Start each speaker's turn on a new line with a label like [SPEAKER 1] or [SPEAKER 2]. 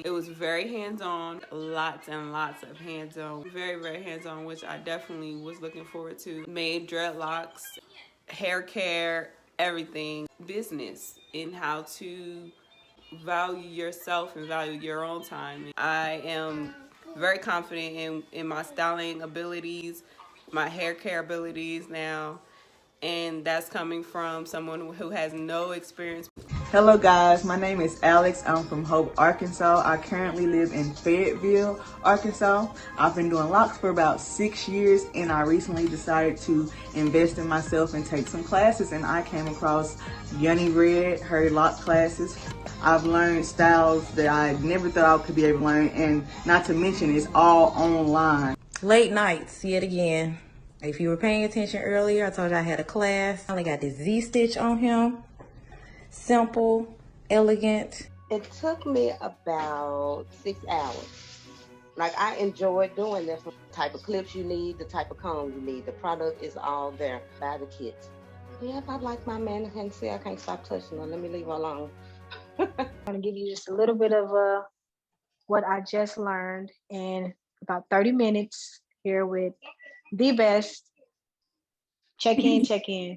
[SPEAKER 1] It was very hands-on, lots and lots of hands-on, very, very hands-on, which I definitely was looking forward to. Made dreadlocks, hair care, everything. Business in how to value yourself and value your own time. I am very confident in my styling abilities, my hair care abilities now, and that's coming from someone who has no experience.
[SPEAKER 2] Hello guys, my name is Alex. I'm from Hope, Arkansas. I currently live in Fayetteville, Arkansas. I've been doing locks for about 6 years, and I recently decided to invest in myself and take some classes, and I came across Yoni Red, her lock classes. I've learned styles that I never thought I could be able to learn, and not to mention it's all online.
[SPEAKER 3] Late nights, yet again. If you were paying attention earlier, I told you I had a class. I only got this Z-stitch on him. Simple, elegant.
[SPEAKER 4] It took me about 6 hours. Like, I enjoyed doing this. The type of clips you need, the type of comb you need. The product is all there. Buy the kit. Yeah, if I like my mannequin, see, I can't stop touching her. Let me leave her alone.
[SPEAKER 5] I'm going to give you just a little bit of what I just learned in about 30 minutes here with the best. Check in, check in.